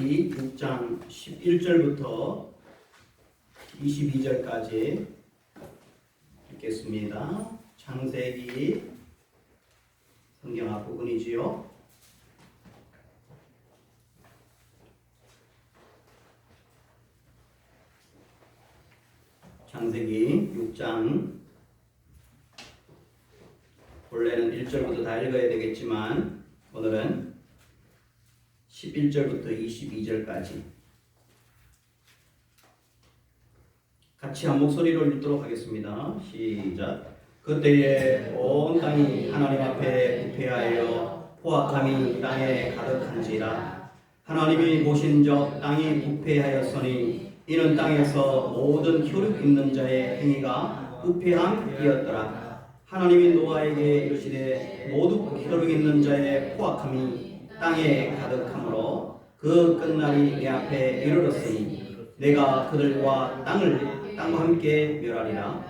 창세기 6장 11절부터 22절까지 읽겠습니다. 창세기 성경 앞부분이지요. 창세기 6장 원래는 1절부터 다 읽어야 되겠지만 오늘은 11절부터 22절까지 같이 한 목소리로 읽도록 하겠습니다. 시작. 그때에 온 땅이 하나님 앞에 부패하여 포악함이 땅에 가득한지라. 하나님이 보신즉 땅이 부패하였으니 이는 땅에서 모든 혈육 있는 자의 행위가 부패함이었더라. 하나님이 노아에게 이르시되 모두 혈육 있는 자의 포악함이 땅에 가득하므로 그 끝날이 내 앞에 이르렀으니 내가 그들과 땅과 함께 멸하리라.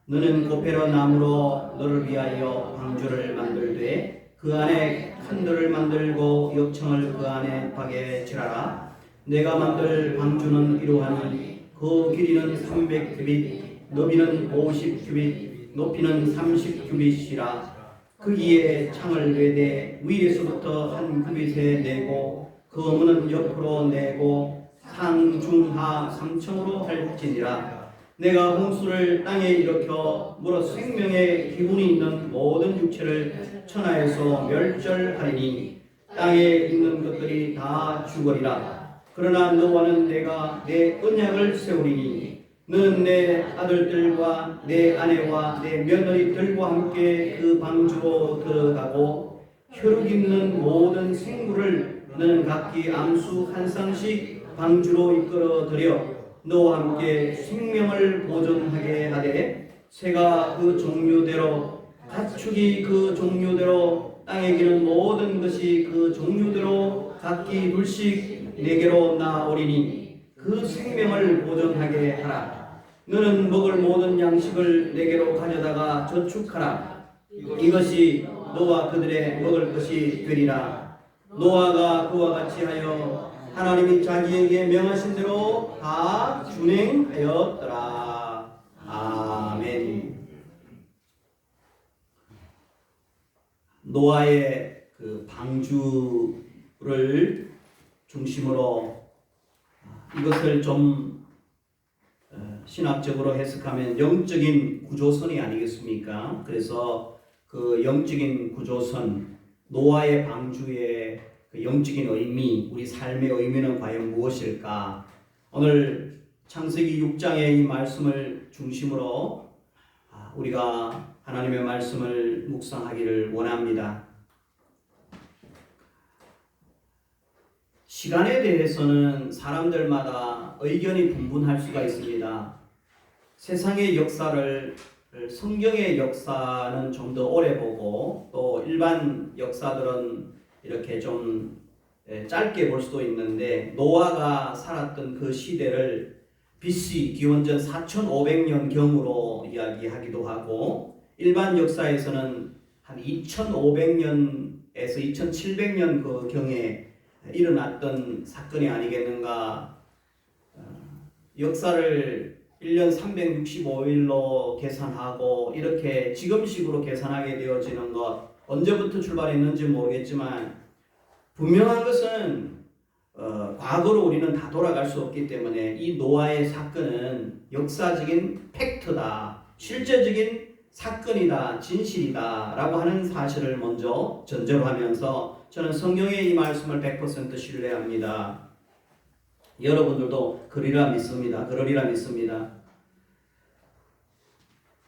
너는 고페라 나무로 너를 위하여 방주를 만들되 그 안에 큰들을 만들고 역청을 그 안에 박에 칠하라. 내가 만들 방주는 이러하니 그 길이는 300규빗, 너비는 50규빗, 높이는 30규빗이라. 거기에 창을 내되 위에서부터 한 규빗에 내고 그 문은 옆으로 내고 상중하 3층으로 할지니라. 내가 홍수를 땅에 일으켜 물어 생명의 기운이 있는 모든 육체를 천하에서 멸절하리니 땅에 있는 것들이 다 죽으리라. 그러나 너와는 내가 내 언약을 세우리니 너는 내 아들들과 내 아내와 내 며느리들과 함께 그 방주로 들어가고 혈육 있는 모든 생물을 너는 각기 암수 한 쌍씩 방주로 이끌어들여 너와 함께 생명을 보존하게 하되 새가 그 종류대로 가축이 그 종류대로 땅에 기는 모든 것이 그 종류대로 각기 둘씩 내게로 나오리니 그 생명을 보존하게 하라. 너는 먹을 모든 양식을 내게로 가져다가 저축하라. 이것이 너와 그들의 먹을 것이 되리라. 노아가 그와 같이 하여 하나님이 자기에게 명하신 대로 다 준행하였더라. 아멘. 노아의 그 방주를 중심으로 이것을 좀 신학적으로 해석하면 영적인 구조선이 아니겠습니까? 그래서 그 영적인 구조선, 노아의 방주의 그 영적인 의미, 우리 삶의 의미는 과연 무엇일까? 오늘 창세기 6장의 이 말씀을 중심으로 우리가 하나님의 말씀을 묵상하기를 원합니다. 시간에 대해서는 사람들마다 의견이 분분할 수가 있습니다. 세상의 역사를 성경의 역사는 좀 더 오래 보고 또 일반 역사들은 이렇게 좀 짧게 볼 수도 있는데 노아가 살았던 그 시대를 BC 기원전 4500년 경으로 이야기하기도 하고 일반 역사에서는 한 2500년에서 2700년 그 경에 일어났던 사건이 아니겠는가. 역사를 1년 365일로 계산하고 이렇게 지금식으로 계산하게 되어지는 것 언제부터 출발했는지 모르겠지만 분명한 것은 과거로 우리는 다 돌아갈 수 없기 때문에 이 노아의 사건은 역사적인 팩트다, 실제적인 사건이다, 진실이다 라고 하는 사실을 먼저 전제로 하면서 저는 성경의 이 말씀을 100% 신뢰합니다. 여러분들도 그러리라 믿습니다.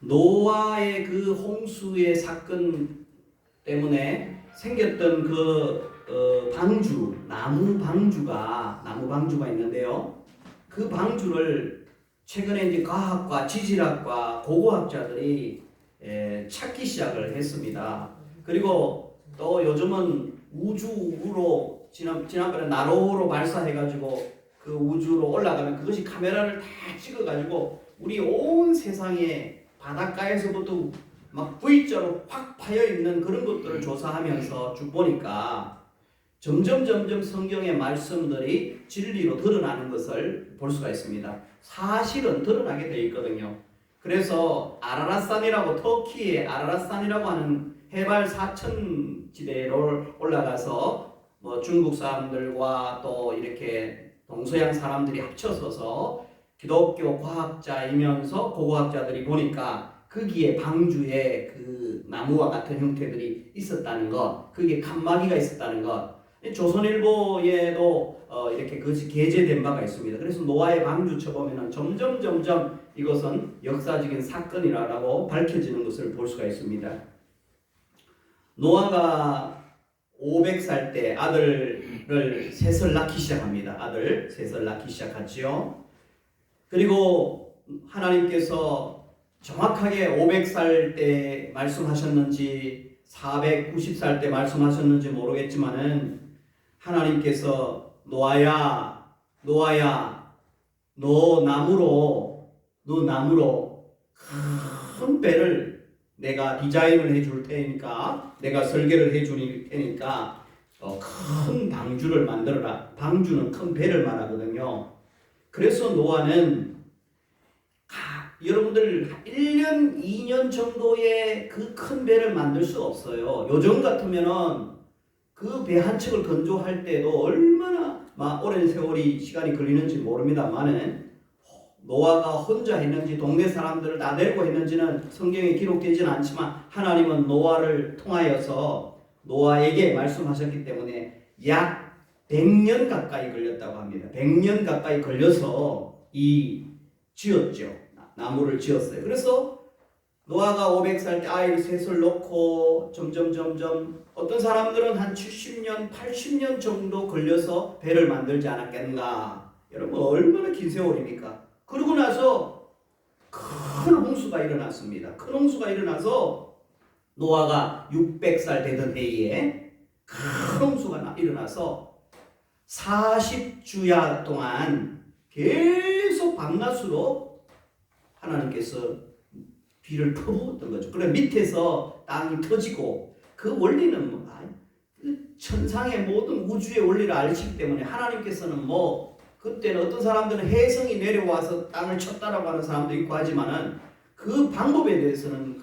노아의 그 홍수의 사건 때문에 생겼던 그 방주, 나무 방주가 있는데요. 그 방주를 최근에 이제 과학과 지질학과 고고학자들이 찾기 시작을 했습니다. 그리고 또 요즘은 우주로 지난번에 나로로 발사해가지고 그 우주로 올라가면 그것이 카메라를 다 찍어가지고 우리 온 세상에 바닷가에서부터 막 V자로 확 파여 있는 그런 것들을 조사하면서 쭉 보니까 점점 성경의 말씀들이 진리로 드러나는 것을 볼 수가 있습니다. 사실은 드러나게 되어 있거든요. 그래서 아라랏산이라고, 터키의 아라랏산이라고 하는 해발 4,000지대로 올라가서 뭐 중국 사람들과 또 이렇게 동서양 사람들이 합쳐서서 기독교 과학자이면서 고고학자들이 보니까 거기에 방주에 그 나무와 같은 형태들이 있었다는 것, 그게 칸막이가 있었다는 것, 조선일보에도 이렇게 그것이 게재된 바가 있습니다. 그래서 노아의 방주 쳐보면은 점점 이것은 역사적인 사건이라고 밝혀지는 것을 볼 수가 있습니다. 노아가 500살 때 아들을 셋을 낳기 시작합니다. 아들 셋을 낳기 시작하지요. 그리고 하나님께서 정확하게 500살 때 말씀하셨는지 490살 때 말씀하셨는지 모르겠지만은 하나님께서 노아야 너 나무로 큰 배를 내가 디자인을 해줄 테니까, 내가 설계를 해줄 테니까 큰 방주를 만들어라. 방주는 큰 배를 말하거든요. 그래서 노아는 여러분들 1년, 2년 정도의 그 큰 배를 만들 수 없어요. 요즘 같으면은 그 배 한 척을 건조할 때도 얼마나 오랜 세월이 시간이 걸리는지 모릅니다만은 노아가 혼자 했는지 동네 사람들을 다 데리고 했는지는 성경에 기록되지는 않지만 하나님은 노아를 통하여서 노아에게 말씀하셨기 때문에 약 100년 가까이 걸렸다고 합니다. 100년 가까이 걸려서 지었죠. 나무를 지었어요. 그래서 노아가 500살 때 아이를 셋을 놓고 점점 어떤 사람들은 한 70년, 80년 정도 걸려서 배를 만들지 않았겠는가. 여러분 얼마나 긴 세월입니까? 그러고 나서 큰 홍수가 일어났습니다. 큰 홍수가 일어나서 노아가 600살 되던 해에 큰 홍수가 일어나서 40주야 동안 계속 밤낮으로 하나님께서 비를 퍼부었던 거죠. 그래 밑에서 땅이 터지고, 그 원리는 천상의 모든 우주의 원리를 알기 때문에 하나님께서는 그때는 어떤 사람들은 해성이 내려와서 땅을 쳤다라고 하는 사람도 있고 하지만은 그 방법에 대해서는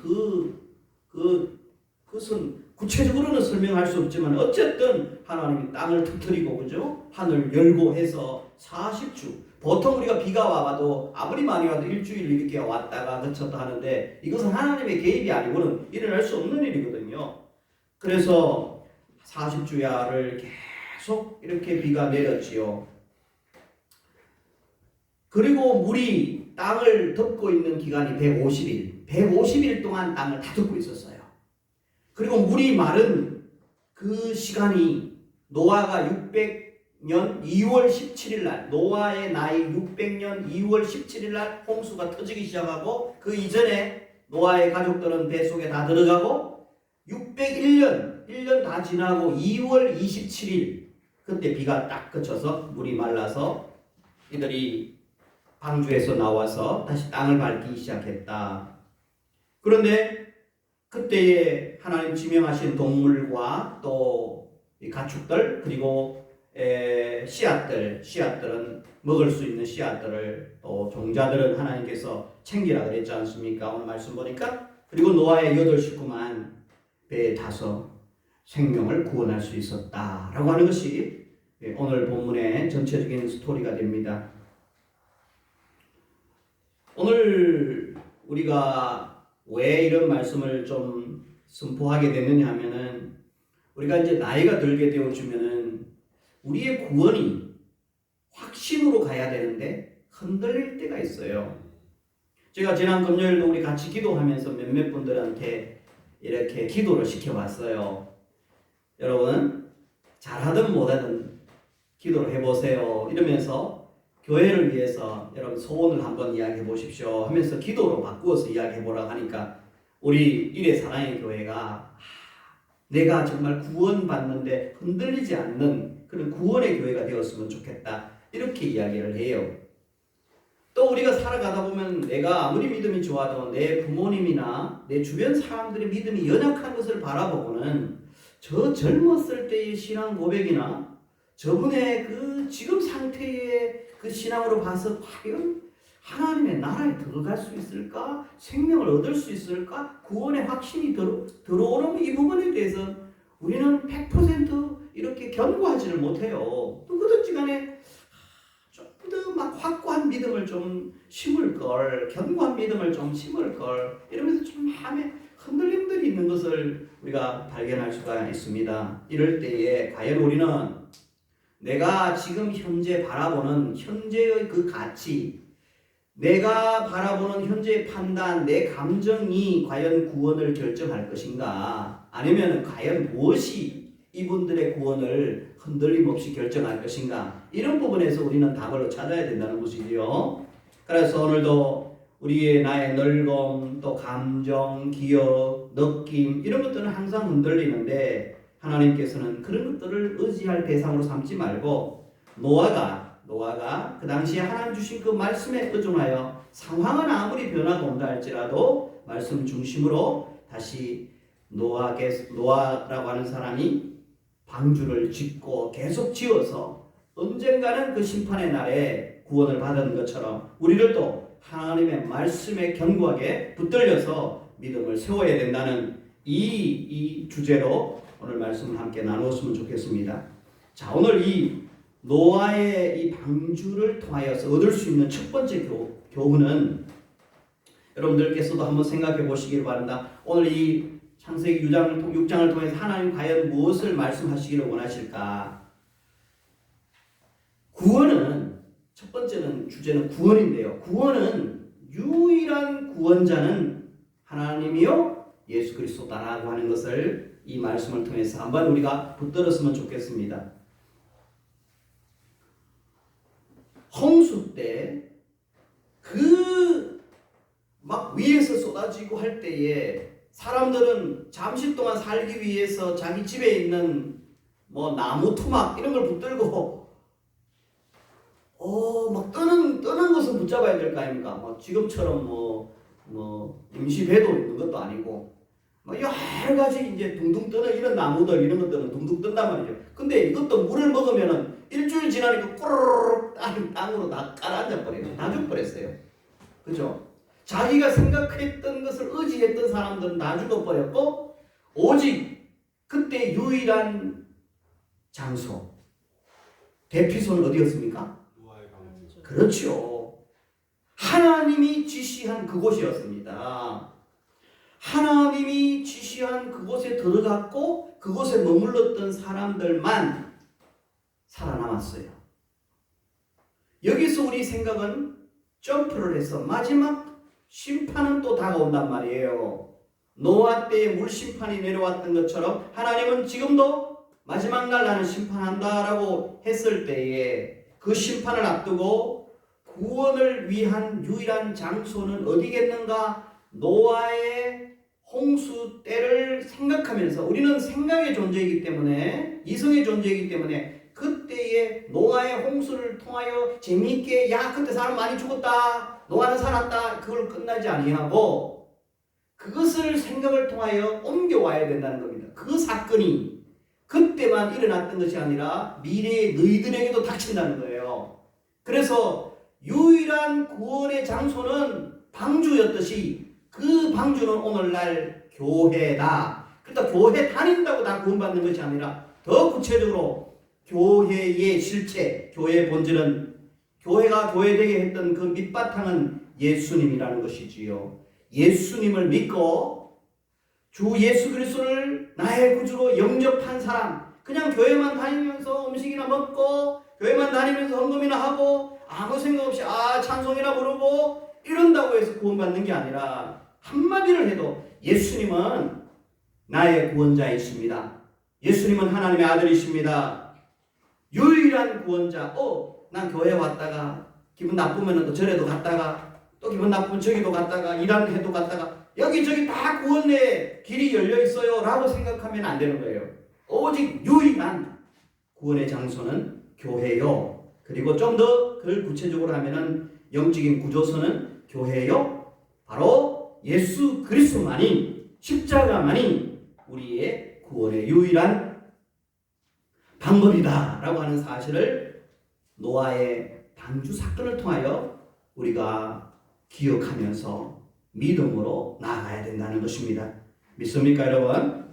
그것은 구체적으로는 설명할 수 없지만 어쨌든 하나님이 땅을 터뜨리고, 그죠? 하늘 열고 해서 40주. 보통 우리가 비가 와봐도 아무리 많이 와도 일주일 이렇게 왔다가 그쳤다 하는데 이것은 하나님의 개입이 아니고는 일어날 수 없는 일이거든요. 그래서 40주야를 계속 이렇게 비가 내렸지요. 그리고 물이 땅을 덮고 있는 기간이 150일 동안 땅을 다 덮고 있었어요. 그리고 물이 마른 그 시간이 노아가 600년 2월 17일 날, 노아의 나이 600년 2월 17일 날 홍수가 터지기 시작하고, 그 이전에 노아의 가족들은 배 속에 다 들어가고 601년 1년 다 지나고 2월 27일 그때 비가 딱 그쳐서 물이 말라서 이들이 방주에서 나와서 다시 땅을 밟기 시작했다. 그런데 그때에 하나님 지명하신 동물과 또 가축들, 그리고 씨앗들은 먹을 수 있는 씨앗들을, 또 종자들은 하나님께서 챙기라 그랬지 않습니까? 오늘 말씀 보니까. 그리고 노아의 8식구만 배에 타서 생명을 구원할 수 있었다라고 하는 것이 오늘 본문의 전체적인 스토리가 됩니다. 오늘 우리가 왜 이런 말씀을 좀 선포하게 됐느냐 하면은, 우리가 이제 나이가 들게 되어지면은 우리의 구원이 확신으로 가야 되는데 흔들릴 때가 있어요. 제가 지난 금요일도 우리 같이 기도하면서 몇몇 분들한테 이렇게 기도를 시켜봤어요. 여러분 잘하든 못하든 기도를 해보세요 이러면서 교회를 위해서 여러분 소원을 한번 이야기해 보십시오 하면서 기도로 바꾸어서 이야기해 보라고 하니까, 우리 일회 사랑의 교회가 내가 정말 구원받는데 흔들리지 않는 그런 구원의 교회가 되었으면 좋겠다 이렇게 이야기를 해요. 또 우리가 살아가다 보면 내가 아무리 믿음이 좋아도 내 부모님이나 내 주변 사람들의 믿음이 연약한 것을 바라보고는 저 젊었을 때의 신앙 고백이나 저분의 그 지금 상태의 그 신앙으로 봐서 과연 하나님의 나라에 들어갈 수 있을까? 생명을 얻을 수 있을까? 구원의 확신이 들어오는 이 부분에 대해서 우리는 100% 이렇게 견고하지를 못해요. 누구든지 간에 좀 더 막 확고한 믿음을 좀 심을 걸, 견고한 믿음을 좀 심을 걸, 이러면서 좀 마음에 흔들림들이 있는 것을 우리가 발견할 수가 있습니다. 이럴 때에 과연 우리는 내가 지금 현재 바라보는 현재의 그 가치, 내가 바라보는 현재의 판단, 내 감정이 과연 구원을 결정할 것인가? 아니면 과연 무엇이 이분들의 구원을 흔들림 없이 결정할 것인가? 이런 부분에서 우리는 답을 찾아야 된다는 것이지요. 그래서 오늘도 우리의 나의 늙음, 또 감정, 기억, 느낌 이런 것들은 항상 흔들리는데 하나님께서는 그런 것들을 의지할 대상으로 삼지 말고 노아가 그 당시에 하나님 주신 그 말씀에 의존하여 상황은 아무리 변화가 온다 할지라도 말씀 중심으로 다시 노아라고 하는 사람이 방주를 짓고 계속 지어서 언젠가는 그 심판의 날에 구원을 받은 것처럼 우리를 또 하나님의 말씀에 견고하게 붙들려서 믿음을 세워야 된다는 이 주제로 오늘 말씀을 함께 나누었으면 좋겠습니다. 자, 오늘 이 노아의 이 방주를 통하여서 얻을 수 있는 첫 번째 교훈은 여러분들께서도 한번 생각해 보시길 바랍니다. 오늘 이 창세기 6장을 통해서 하나님 과연 무엇을 말씀하시기를 원하실까? 구원은 첫 번째는 주제는 구원인데요. 구원은 유일한 구원자는 하나님이요 예수 그리스도다라고 하는 것을 이 말씀을 통해서 한번 우리가 붙들었으면 좋겠습니다. 홍수 때 그 막 위에서 쏟아지고 할 때에 사람들은 잠시 동안 살기 위해서 자기 집에 있는 뭐 나무 토막 이런 걸 붙들고 막 떠는 것을 붙잡아야 될 거 아닙니까? 뭐 지금처럼 뭐 임시 배도 있는 것도 아니고 뭐 여러 가지 이제 둥둥 떠는 이런 나무들 이런 것들은 둥둥 뜬단 말이죠. 근데 이것도 물을 먹으면은 일주일 지나니까 꼬르륵 땅으로 다 가라앉아 버려요. 다 죽어버렸어요. 그죠? 자기가 생각했던 것을 의지했던 사람들은 다 죽어버렸고 오직 그때 유일한 장소 대피소는 어디였습니까? 그렇죠. 하나님이 지시한 그곳이었습니다. 하나님이 지시한 그곳에 들어갔고 그곳에 머물렀던 사람들만 살아남았어요. 여기서 우리 생각은 점프를 해서 마지막 심판은 또 다가온단 말이에요. 노아 때에 물심판이 내려왔던 것처럼 하나님은 지금도 마지막 날 나는 심판한다라고 했을 때에 그 심판을 앞두고 구원을 위한 유일한 장소는 어디겠는가? 노아의 홍수 때를 생각하면서 우리는 생각의 존재이기 때문에 이성의 존재이기 때문에 그때의 노아의 홍수를 통하여 재미있게 야 그때 사람 많이 죽었다 노아는 살았다 그걸 끝나지 아니하고 그것을 생각을 통하여 옮겨와야 된다는 겁니다. 그 사건이 그때만 일어났던 것이 아니라 미래의 너희들에게도 닥친다는 거예요. 그래서 유일한 구원의 장소는 방주였듯이 그 방주는 오늘날 교회다. 그러니까 교회 다닌다고 다 구원받는 것이 아니라 더 구체적으로 교회의 실체, 교회의 본질은 교회가 교회되게 했던 그 밑바탕은 예수님이라는 것이지요. 예수님을 믿고 주 예수 그리스도를 나의 구주로 영접한 사람, 그냥 교회만 다니면서 음식이나 먹고 교회만 다니면서 헌금이나 하고 아무 생각 없이 찬송이나 부르고 이런다고 해서 구원받는 게 아니라 한마디를 해도 예수님은 나의 구원자이십니다. 예수님은 하나님의 아들이십니다. 유일한 구원자. 난 교회 왔다가 기분 나쁘면 또 절에도 갔다가 또 기분 나쁘면 저기도 갔다가 일하는 해도 갔다가 여기저기 다 구원의 길이 열려 있어요 라고 생각하면 안 되는 거예요. 오직 유일한 구원의 장소는 교회요. 그리고 좀 더 그걸 구체적으로 하면은 영적인 구조선은 교회요. 바로 예수 그리스도만이 십자가만이 우리의 구원의 유일한 방법이다라고 하는 사실을 노아의 방주 사건을 통하여 우리가 기억하면서 믿음으로 나아가야 된다는 것입니다. 믿습니까, 여러분?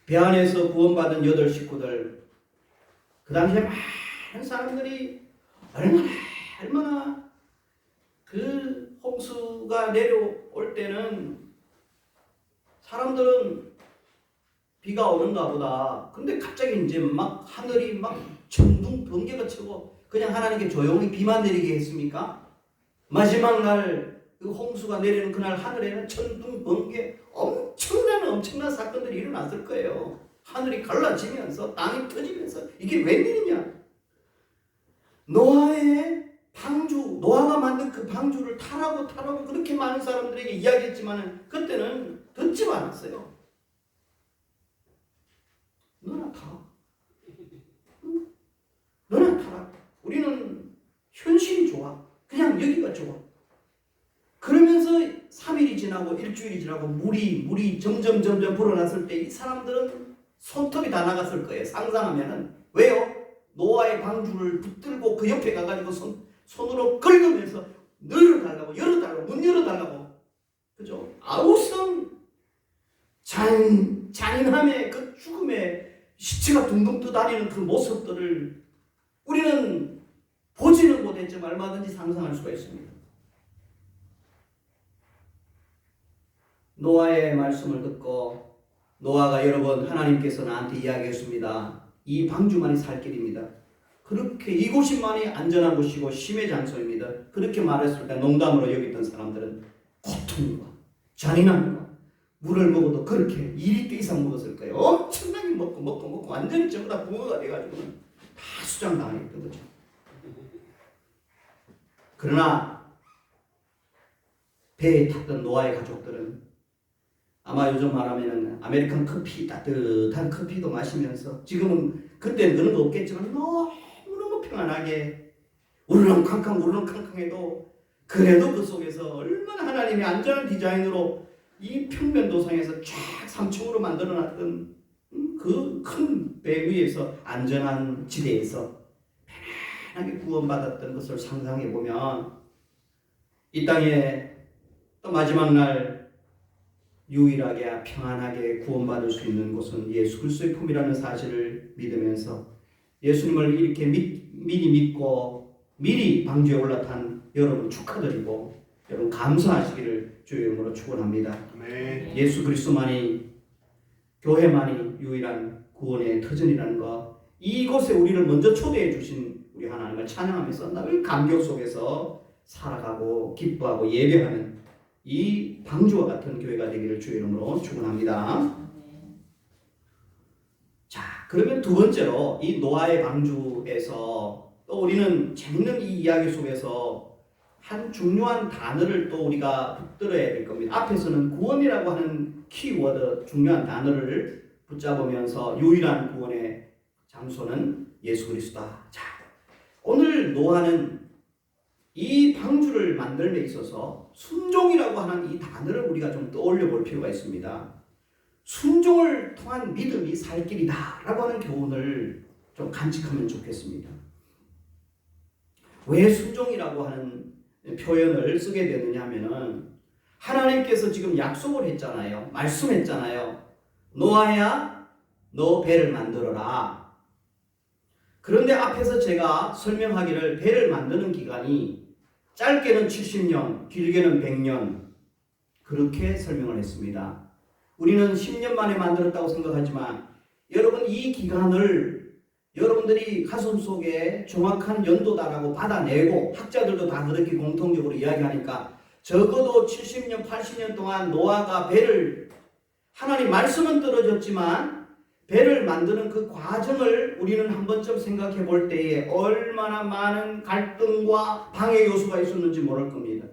배 안에서 구원받은 8 식구들, 그 당시에 많은 사람들이 얼마나 그 홍수가 내려올 때는 사람들은 비가 오는가 보다. 근데 갑자기 이제 막 하늘이 막 천둥 번개가 치고 그냥 하나님께 조용히 비만 내리게 했습니까? 마지막 날 그 홍수가 내리는 그날 하늘에는 천둥 번개 엄청난 사건들이 일어났을 거예요. 하늘이 갈라지면서 땅이 터지면서 이게 웬일이냐? 노아의 방주, 노아가 만든 그 방주를 타라고 그렇게 많은 사람들에게 이야기했지만 그때는 듣지 않았어요. 너나 타. 응? 너나 타라. 우리는 현실이 좋아. 그냥 여기가 좋아. 그러면서 3일이 지나고 일주일이 지나고 물이 점점 불어났을 때 이 사람들은 손톱이 다 나갔을 거예요. 상상하면은. 왜요? 노아의 방주를 붙들고 그 옆에 가가지고 손으로 긁으면서 열어달라고 문 열어달라고. 그죠? 아우성 잔인함의 그 죽음의 시체가 둥둥 떠다니는 그 모습들을 우리는 보지는 못했지만 얼마든지 상상할 수가 있습니다. 노아의 말씀을 듣고 노아가 여러분 하나님께서 나한테 이야기했습니다. 이 방주만이 살 길입니다. 그렇게 이곳이만이 안전한 곳이고 심의 장소입니다. 그렇게 말했을 때 농담으로 여겼던 사람들은 고통과 잔인함과 물을 먹어도 그렇게 2리터 이상 먹었을 거예요. 엄청나게 먹고 완전히 전부 다 붕어가 돼가지고는 다 수장당했던 거죠. 그러나 배에 탔던 노아의 가족들은 아마 요즘 말하면 아메리칸 커피, 따뜻한 커피도 마시면서 지금은 그때는 그런 거 없겠지만 너무너무 평안하게 우르렁캉캉해도 그래도 그 속에서 얼마나 하나님의 안전한 디자인으로 이 평면도상에서 쫙 3층으로 만들어놨던 그 큰 배 위에서 안전한 지대에서 편안하게 구원받았던 것을 상상해보면 이 땅에 또 마지막 날 유일하게 평안하게 구원받을 수 있는 곳은 예수 그리스도의 품이라는 사실을 믿으면서 예수님을 이렇게 미리 믿고 미리 방주에 올라탄 여러분 축하드리고 여러분 감사하시기를 주의 이름으로 축원합니다. 네. 예수 그리스도만이 교회만이 유일한 구원의 터전이라는 것, 이곳에 우리를 먼저 초대해 주신 우리 하나님을 찬양하면서 늘 감격 속에서 살아가고 기뻐하고 예배하는 이 방주와 같은 교회가 되기를 주의 이름으로 축원합니다. 자, 그러면 두 번째로 이 노아의 방주에서 또 우리는 재밌는 이 이야기 속에서 한 중요한 단어를 또 우리가 붙들어야 될 겁니다. 앞에서는 구원이라고 하는 키워드, 중요한 단어를 붙잡으면서 유일한 구원의 장소는 예수 그리스도다. 자, 오늘 노아는 이 방주를 만들는 데 있어서 순종이라고 하는 이 단어를 우리가 좀 떠올려 볼 필요가 있습니다. 순종을 통한 믿음이 살 길이다 라고 하는 교훈을 좀 간직하면 좋겠습니다. 왜 순종이라고 하는 표현을 쓰게 되느냐 하면은 하나님께서 지금 약속을 했잖아요. 말씀했잖아요. 노아야, 너 배를 만들어라. 그런데 앞에서 제가 설명하기를 배를 만드는 기간이 짧게는 70년, 길게는 100년 그렇게 설명을 했습니다. 우리는 10년 만에 만들었다고 생각하지만 여러분 이 기간을 여러분들이 가슴속에 정확한 연도다라고 받아내고 학자들도 다 그렇게 공통적으로 이야기하니까 적어도 70년, 80년 동안 노아가 배를 하나님 말씀은 떨어졌지만 배를 만드는 그 과정을 우리는 한 번쯤 생각해 볼 때에 얼마나 많은 갈등과 방해 요소가 있었는지 모를 겁니다.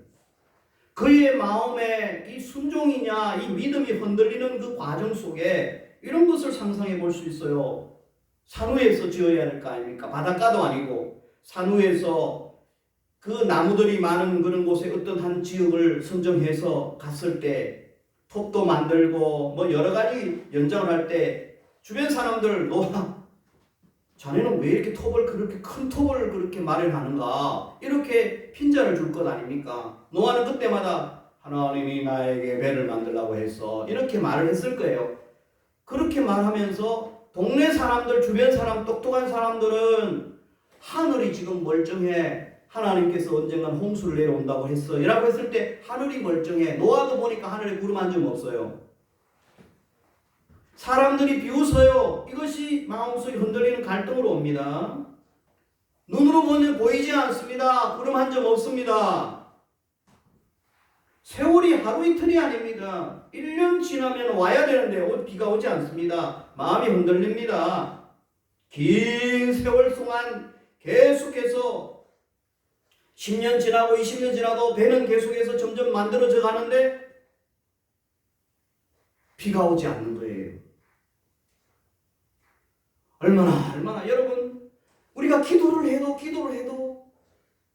그의 마음에 이 순종이냐 이 믿음이 흔들리는 그 과정 속에 이런 것을 상상해 볼 수 있어요. 산 위에서 지어야 할 거 아닙니까? 바닷가도 아니고 산 위에서 그 나무들이 많은 그런 곳에 어떤 한 지역을 선정해서 갔을 때 톱도 만들고 뭐 여러 가지 연장을 할 때 주변 사람들 노아 자네는 왜 이렇게 톱을 그렇게 큰 톱을 그렇게 마련하는가 이렇게 핀잔을 줄 것 아닙니까? 노아는 그때마다 하나님이 나에게 배를 만들라고 했어 이렇게 말을 했을 거예요. 그렇게 말하면서 동네 사람들 주변 사람 똑똑한 사람들은 하늘이 지금 멀쩡해 하나님께서 언젠간 홍수를 내려온다고 했어 이라고 했을 때 하늘이 멀쩡해. 노아도 보니까 하늘에 구름 한 점 없어요. 사람들이 비웃어요. 이것이 마음속에 흔들리는 갈등으로 옵니다. 눈으로 보면 보이지 않습니다. 구름 한 점 없습니다. 세월이 하루 이틀이 아닙니다. 1년 지나면 와야 되는데 비가 오지 않습니다. 마음이 흔들립니다. 긴 세월 동안 계속해서 10년 지나고 20년 지나도 배는 계속해서 점점 만들어져 가는데 비가 오지 않는 거예요. 얼마나 여러분 우리가 기도를 해도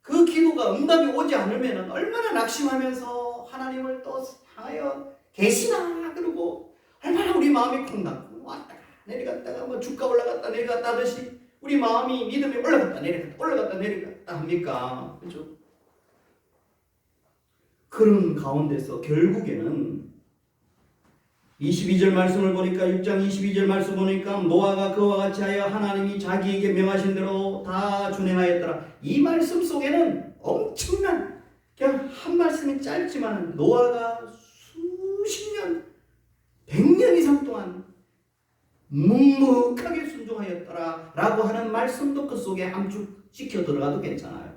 그 기도가 응답이 오지 않으면 얼마나 낙심하면서 하나님을 또 향하여 계시나 그러고 얼마나 우리 마음이 콩닥 왔다가 내려갔다가 뭐 주가 올라갔다 내려갔다 하듯이 우리 마음이 믿음이 올라갔다 내려갔다 합니까? 그렇죠? 그런 가운데서 결국에는 22절 말씀을 보니까 6장 22절 말씀 보니까 노아가 그와 같이 하여 하나님이 자기에게 명하신 대로 다 준행하였더라. 이 말씀 속에는 엄청난 그냥 한 말씀이 짧지만 노아가 수십 년 100년 이상 동안 묵묵하게 순종하였더라 라고 하는 말씀도 그 속에 함축시켜 들어가도 괜찮아요.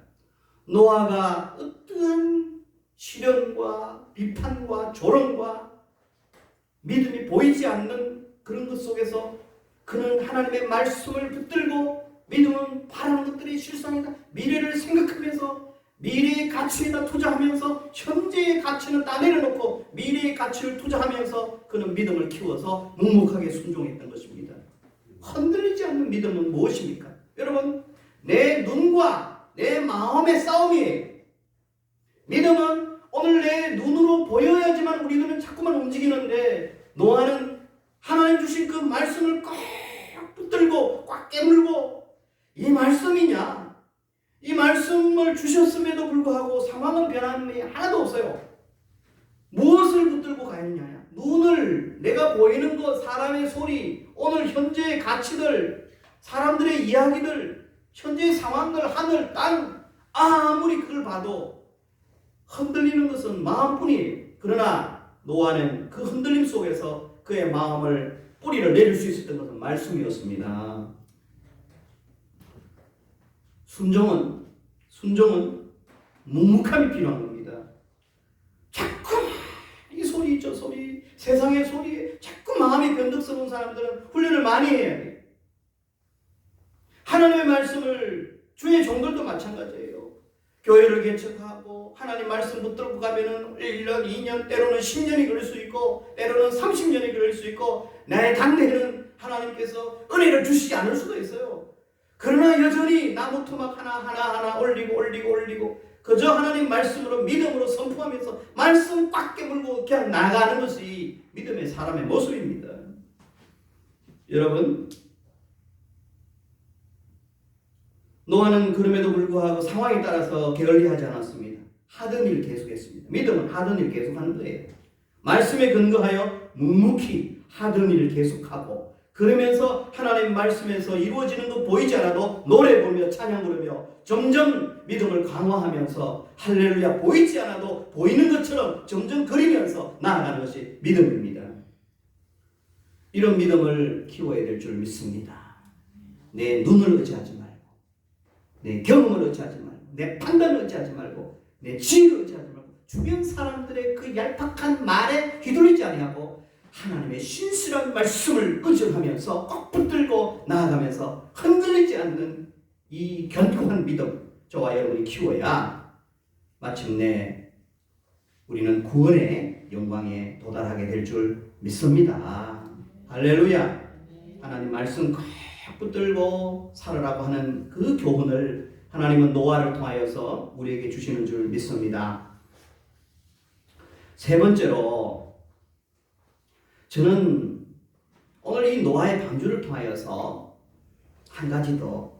노아가 어떠한 시련과 비판과 조롱과 믿음이 보이지 않는 그런 것 속에서 그는 하나님의 말씀을 붙들고 믿음은 바라는 것들이 실상이다. 미래를 생각하면서 미래의 가치에다 투자하면서 현재의 가치는 다 내려놓고 미래의 가치를 투자하면서 그는 믿음을 키워서 묵묵하게 순종했던 것입니다. 흔들리지 않는 믿음은 무엇입니까? 여러분 내 눈과 내 마음의 싸움이에요. 믿음은 오늘 내 눈으로 보여야지만 우리 눈은 자꾸만 움직이는데 노아는 하나님 주신 그 말씀을 꽉 붙들고 꽉 깨물고 이 말씀이냐? 이 말씀을 주셨음에도 불구하고 상황은 변함이 하나도 없어요. 무엇을 붙들고 가느냐? 눈을 내가 보이는 것, 사람의 소리, 오늘 현재의 가치들, 사람들의 이야기들, 현재의 상황들, 하늘, 땅 아무리 그걸 봐도 흔들리는 것은 마음뿐이에요. 그러나 노아는 그 흔들림 속에서 그의 마음을 뿌리를 내릴 수 있었던 것은 말씀이었습니다. 순종은 묵묵함이 필요한 겁니다. 자꾸 이 소리 저 소리 세상의 소리에 자꾸 마음이 변덕스러운 사람들은 훈련을 많이 해야 돼요. 하나님의 말씀을 주의 종들도 마찬가지예요. 교회를 개척하고 하나님 말씀 붙들고 가면은 1년, 2년, 때로는 10년이 걸릴 수 있고 때로는 30년이 걸릴 수 있고 내 당대에는 하나님께서 은혜를 주시지 않을 수도 있어요. 그러나 여전히 나무 토막 하나 올리고 그저 하나님 말씀으로 믿음으로 선포하면서 말씀 꽉 깨물고 그냥 나가는 것이 믿음의 사람의 모습입니다. 여러분 노아는 그럼에도 불구하고 상황에 따라서 게을리하지 않았습니다. 하던 일 계속했습니다. 믿음은 하던 일 계속하는 거예요. 말씀에 근거하여 묵묵히 하던 일을 계속하고 그러면서 하나님 말씀에서 이루어지는 거 보이지 않아도 노래 부르며 찬양 부르며 점점 믿음을 강화하면서 할렐루야 보이지 않아도 보이는 것처럼 점점 그리면서 나아가는 것이 믿음입니다. 이런 믿음을 키워야 될 줄 믿습니다. 내 눈을 의지하지 말고 내 경험을 의지하지 말고 내 판단을 의지하지 말고 내 지혜를 의지하지 말고 주변 사람들의 그 얄팍한 말에 휘둘리지 아니하고 하나님의 신실한 말씀을 의존하면서 꼭 붙들고 나아가면서 흔들리지 않는 이 견고한 믿음 저와 여러분이 키워야 마침내 우리는 구원의 영광에 도달하게 될 줄 믿습니다. 할렐루야. 하나님 말씀 꼭 붙들고 살아라고 하는 그 교훈을 하나님은 노아를 통하여서 우리에게 주시는 줄 믿습니다. 세 번째로 저는 오늘 이 노아의 방주를 통하여서 한 가지 더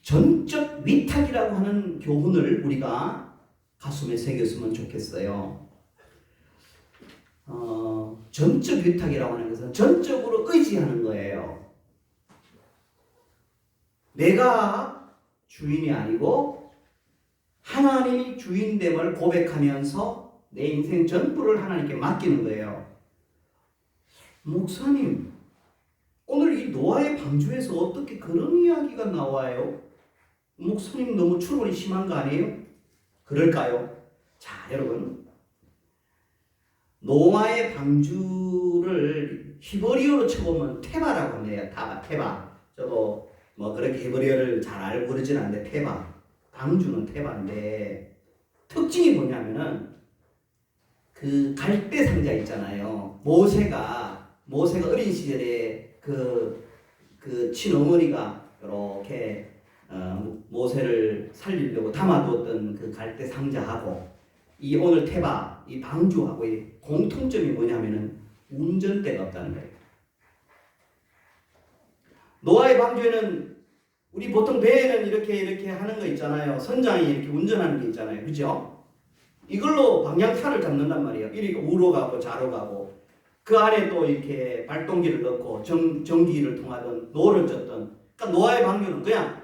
전적 위탁이라고 하는 교훈을 우리가 가슴에 새겼으면 좋겠어요. 전적 위탁이라고 하는 것은 전적으로 의지하는 거예요. 내가 주인이 아니고 하나님이 주인됨을 고백하면서 내 인생 전부를 하나님께 맡기는 거예요. 목사님, 오늘 이 노아의 방주에서 어떻게 그런 이야기가 나와요? 목사님 너무 추론이 심한 거 아니에요? 그럴까요? 자, 여러분, 노아의 방주를 히브리어로 쳐보면 테바라고 합니다. 테바. 저도 뭐 그렇게 히브리어를 잘 알고 그러진 않는데 테바. 방주는 테바인데 특징이 뭐냐면은 그 갈대 상자 있잖아요. 모세가 어린 시절에 그 친어머니가 이렇게 모세를 살리려고 담아두었던 그 갈대 상자하고 이 오늘 테바 이 방주하고의 공통점이 뭐냐면은 운전대가 없다는 거예요. 노아의 방주에는 우리 보통 배에는 이렇게 하는 거 있잖아요. 선장이 이렇게 운전하는 게 있잖아요. 그죠? 이걸로 방향타를 잡는단 말이에요. 이렇게 우로 가고 좌로 가고 그 안에 또 이렇게 발동기를 넣고 전기를 통하던 노를 젓던 그러니까 노아의 방주는 그냥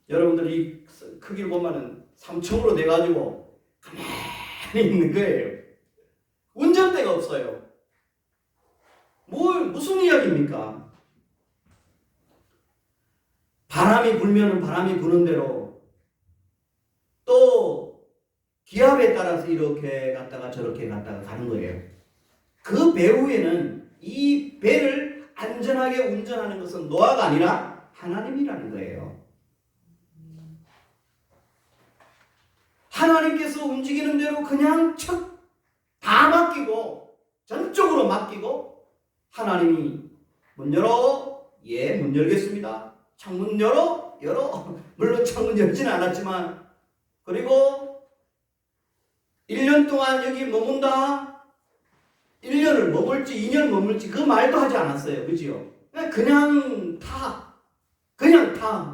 여러분들이 크기를 보면은 3층으로 돼가지고 가만히 있는 거예요. 운전대가 없어요. 무슨 이야기입니까? 바람이 불면은 바람이 부는 대로 또 기압에 따라서 이렇게 갔다가 저렇게 갔다가 가는 거예요. 그 배후에는 이 배를 안전하게 운전하는 것은 노아가 아니라 하나님이라는 거예요. 하나님께서 움직이는 대로 그냥 다 맡기고 전적으로 맡기고 하나님이 문 열어? 예, 문 열겠습니다. 창문 열어? 물론 창문 열지는 않았지만 그리고 1년 동안 여기 머문다? 1년을 머물지 2년 머물지 그 말도 하지 않았어요. 그지요? 그냥 타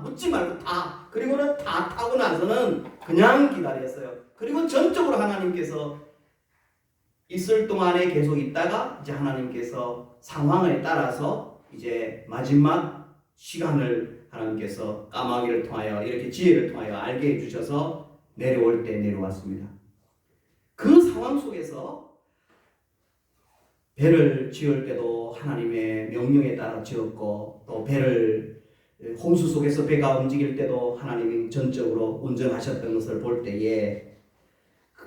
묻지 말고 타 그리고는 다 타고 나서는 그냥 기다렸어요. 그리고 전적으로 하나님께서 있을 동안에 계속 있다가 이제 하나님께서 상황에 따라서 이제 마지막 시간을 하나님께서 까마귀를 통하여 이렇게 지혜를 통하여 알게 해주셔서 내려올 때 내려왔습니다. 그 상황 속에서 배를 지을 때도 하나님의 명령에 따라 지었고 또 배를 홍수 속에서 배가 움직일 때도 하나님이 전적으로 운전하셨던 것을 볼 때에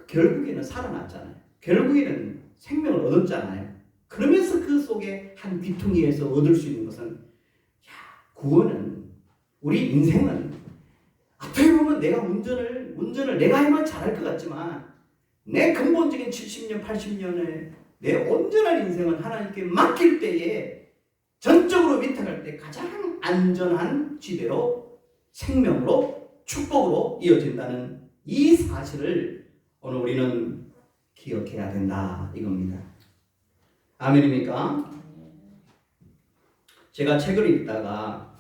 결국에는 살아났잖아요. 결국에는 생명을 얻었잖아요. 그러면서 그 속에 한 귀퉁이에서 얻을 수 있는 것은 구원은 우리 인생은 어떻게 보면 내가 운전을 내가 하면 잘할 것 같지만 내 근본적인 70년 80년의 내 온전한 인생은 하나님께 맡길 때에 전적으로 위탁할 때 가장 안전한 지대로 생명으로 축복으로 이어진다는 이 사실을 오늘 우리는 기억해야 된다 이겁니다. 아멘입니까? 제가 책을 읽다가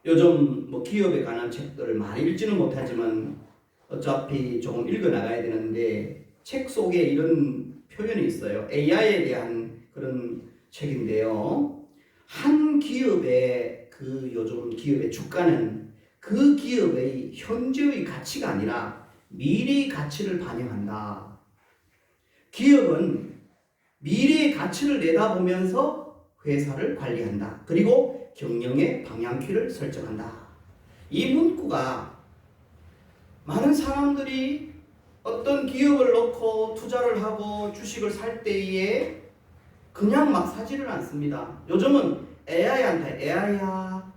요즘 뭐 기업에 관한 책들을 많이 읽지는 못하지만 어차피 조금 읽어 나가야 되는데 책 속에 이런 표현이 있어요. AI에 대한 그런 책인데요. 한 기업의 요즘 기업의 주가는 그 기업의 현재의 가치가 아니라 미래의 가치를 반영한다. 기업은 미래의 가치를 내다보면서 회사를 관리한다. 그리고 경영의 방향키를 설정한다. 이 문구가 많은 사람들이 어떤 기업을 넣고 투자를 하고 주식을 살 때에 그냥 막 사지를 않습니다. 요즘은 AI한테 AI야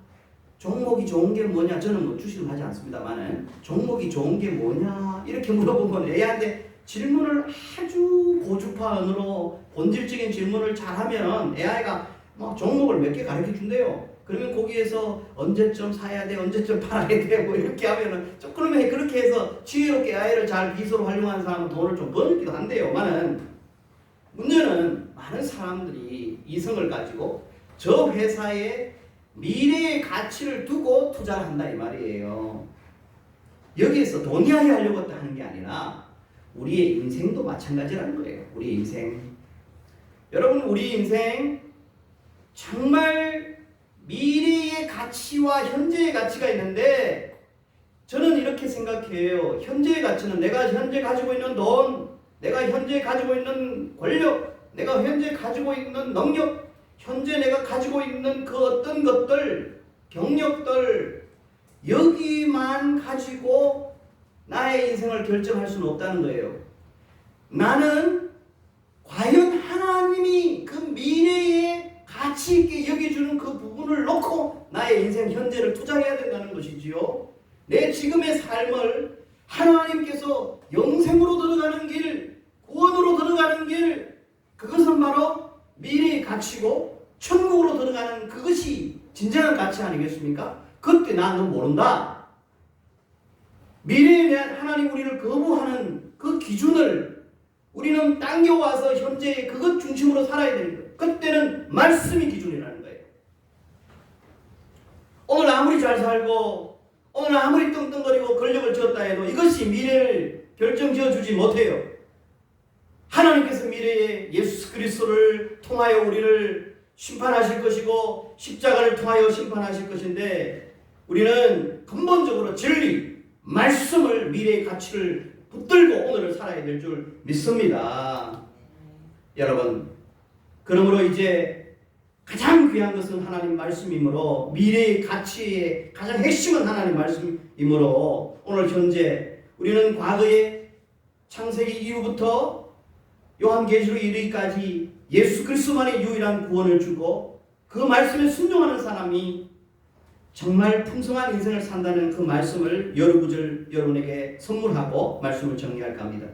종목이 좋은 게 뭐냐, 저는 뭐 주식을 하지 않습니다만은 종목이 좋은 게 뭐냐 이렇게 물어보면 AI한테 질문을 아주 고주파언으로 본질적인 질문을 잘하면 AI가 막 종목을 몇 개 가르쳐 준대요. 그러면 거기에서 언제쯤 사야 돼, 언제쯤 팔아야 돼, 뭐 이렇게 하면은 그러면 그렇게 해서 지혜롭게 AI를 잘 비서로 활용하는 사람은 돈을 좀 벌기도 한대요. 만은 문제는 많은 사람들이 이성을 가지고 저 회사에 미래의 가치를 두고 투자를 한다 이 말이에요. 여기에서 돈 이야기 하려고 하는 게 아니라 우리의 인생도 마찬가지라는 거예요. 우리 인생. 여러분, 우리 인생 정말 미래의 가치와 현재의 가치가 있는데, 저는 이렇게 생각해요. 현재의 가치는 내가 현재 가지고 있는 돈, 내가 현재 가지고 있는 권력, 내가 현재 가지고 있는 능력, 현재 내가 가지고 있는 그 어떤 것들, 경력들, 여기만 가지고 나의 인생을 결정할 수는 없다는 거예요. 나는 과연 하나님이 그 미래에 가치 있게 여겨주는 그 부분을 놓고 나의 인생 현재를 투자해야 된다는 것이지요. 내 지금의 삶을 하나님께서 영생으로 들어가는 길, 구원으로 들어가는 길, 그것은 바로 미래의 가치고 천국으로 들어가는 그것이 진정한 가치 아니겠습니까? 그때 나는 모른다. 미래에 대한 하나님 우리를 거부하는 그 기준을 우리는 당겨와서 현재의 그것 중심으로 살아야 되는 거예요. 그때는 말씀이 기준이라는 거예요. 오늘 아무리 잘 살고 오늘 아무리 떵떵거리고 권력을 쥐었다 해도 이것이 미래를 결정지어주지 못해요. 하나님께서 미래에 예수 그리스도를 통하여 우리를 심판하실 것이고 십자가를 통하여 심판하실 것인데, 우리는 근본적으로 진리, 말씀을 미래의 가치를 붙들고 오늘을 살아야 될 줄 믿습니다. 여러분, 그러므로 이제 가장 귀한 것은 하나님 말씀이므로, 미래의 가치의 가장 핵심은 하나님 말씀이므로, 오늘 현재 우리는 과거에 창세기 이후부터 요한계시록 이르기까지 예수 그리스도만의 유일한 구원을 주고 그 말씀에 순종하는 사람이 정말 풍성한 인생을 산다는 그 말씀을 여러 구절 여러분에게 선물하고 말씀을 정리할까 합니다.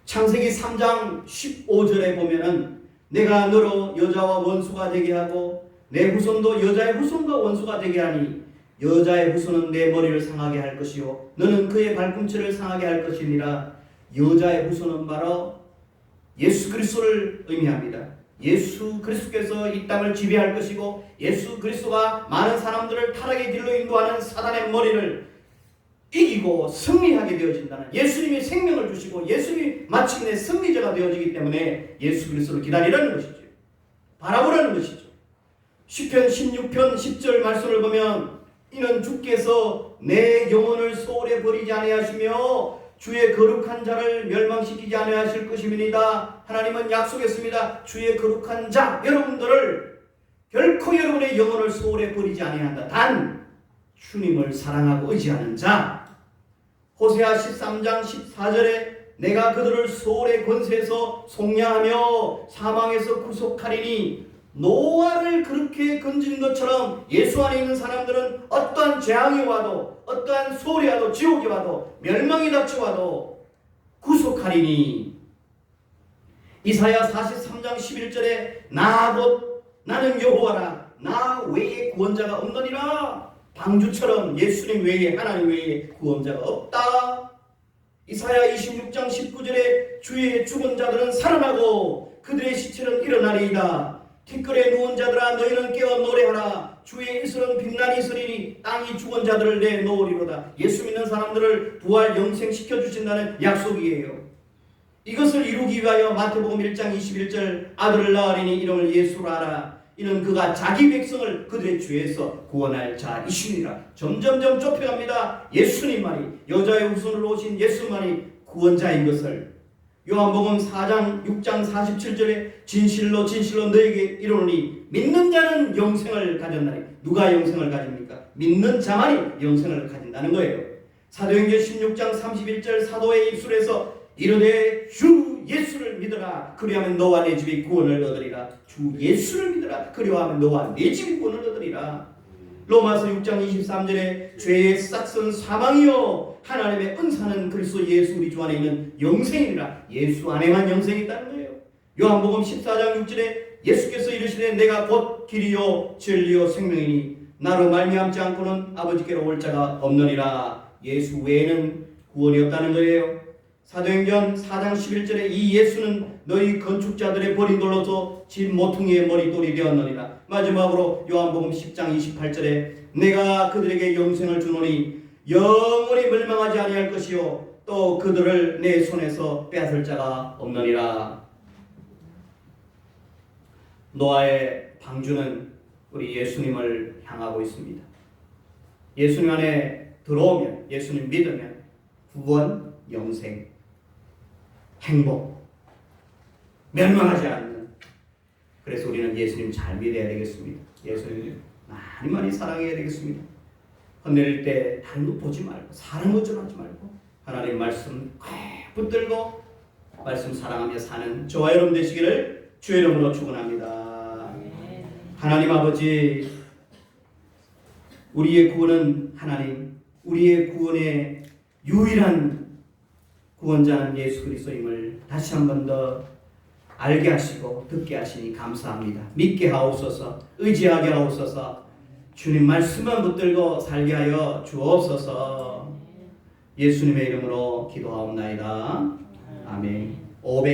창세기 3장 15절에 보면은 내가 너로 여자와 원수가 되게 하고 내 후손도 여자의 후손과 원수가 되게 하니 여자의 후손은 내 머리를 상하게 할 것이요 너는 그의 발꿈치를 상하게 할 것이니라. 여자의 후손은 바로 예수 그리스도를 의미합니다. 예수 그리스도께서 이 땅을 지배할 것이고 예수 그리스도가 많은 사람들을 타락의 길로 인도하는 사단의 머리를 이기고 승리하게 되어진다는, 예수님이 생명을 주시고 예수님이 마침내 승리자가 되어지기 때문에 예수 그리스도를 기다리라는 것이죠. 바라보라는 것이죠. 시편 16편 10절 말씀을 보면 이는 주께서 내 영혼을 소홀히 버리지 아니하시며 주의 거룩한 자를 멸망시키지 아니하실 것임이니이다. 하나님은 약속했습니다. 주의 거룩한 자 여러분들을 결코 여러분의 영혼을 소홀히 버리지 아니한다. 단 주님을 사랑하고 의지하는 자. 호세아 13장 14절에 내가 그들을 소홀의 권세에서 속량하며 사망에서 구속하리니, 노아를 그렇게 건진 것처럼 예수 안에 있는 사람들은 어떠한 재앙이 와도 어떠한 소홀이 와도 지옥이 와도 멸망이 닥쳐와도 구속하리니. 이사야 43장 11절에 나 곧 나는 여호와라 나 외에 구원자가 없느니라. 방주처럼 예수님 외에 하나님 외에 구원자가 없다. 이사야 26장 19절에 주의 죽은 자들은 살아나고 그들의 시체는 일어나리이다. 티끌에 누운 자들아 너희는 깨어 노래하라. 주의 이슬은 빛나니 있으리니 땅이 죽은 자들을 내놓으리로다. 예수 믿는 사람들을 부활 영생시켜 주신다는 약속이에요. 이것을 이루기 위하여 마태복음 1장 21절 아들을 낳으리니 이름을 예수라 하라. 이는 그가 자기 백성을 그들의 죄에서 구원할 자이시니라. 점점점 좁혀갑니다. 예수님만이, 여자의 후손으로 오신 예수만이 구원자인 것을. 요한복음 4장 6장 47절에 진실로 진실로 너에게 이르노니 믿는 자는 영생을 가졌나니. 누가 영생을 가집니까? 믿는 자만이 영생을 가진다는 거예요. 사도행전 16장 31절 사도의 입술에서 이르되 주 예수를 믿어라 그리하면 너와 내 집이 구원을 얻으리라. 주 예수를 믿어라 그리하면 너와 내 집이 구원을 얻으리라. 로마서 6장 23절에 죄의 싹은 사망이요 하나님의 은사는 그리스도 예수 우리 주 안에 있는 영생이라. 예수 안에만 영생이 있다는 거예요. 요한복음 14장 6절에 예수께서 이르시되 내가 곧 길이요 진리요 생명이니 나로 말미암지 않고는 아버지께로 올 자가 없느니라. 예수 외에는 구원이 없다는 거예요. 사도행전 4장 11절에 이 예수는 너희 건축자들의 버린 돌로서 집 모퉁이의 머리돌이 되었느니라. 마지막으로 요한복음 10장 28절에 내가 그들에게 영생을 주노니 영원히 멸망하지 아니할 것이요 또 그들을 내 손에서 빼앗을 자가 없느니라. 노아의 방주는 우리 예수님을 향하고 있습니다. 예수님 안에 들어오면, 예수님 믿으면 구원, 영생, 행복, 멸망하지 않는. 그래서 우리는 예수님 잘 믿어야 되겠습니다. 예수님 많이 많이 사랑해야 되겠습니다. 헌내릴 때 다른 거 보지 말고, 사람 의존하지 말고 하나님 말씀 꼭 붙들고 말씀 사랑하며 사는 저와 여러분 되시기를 주의 이름으로 축원합니다. 하나님 아버지, 우리의 구원은 하나님, 우리의 구원의 유일한 구원자는 예수 그리스도임을 다시 한 번 더 알게 하시고 듣게 하시니 감사합니다. 믿게 하옵소서, 의지하게 하옵소서, 주님 말씀만 붙들고 살게 하여 주옵소서. 예수님의 이름으로 기도하옵나이다. 아멘. 500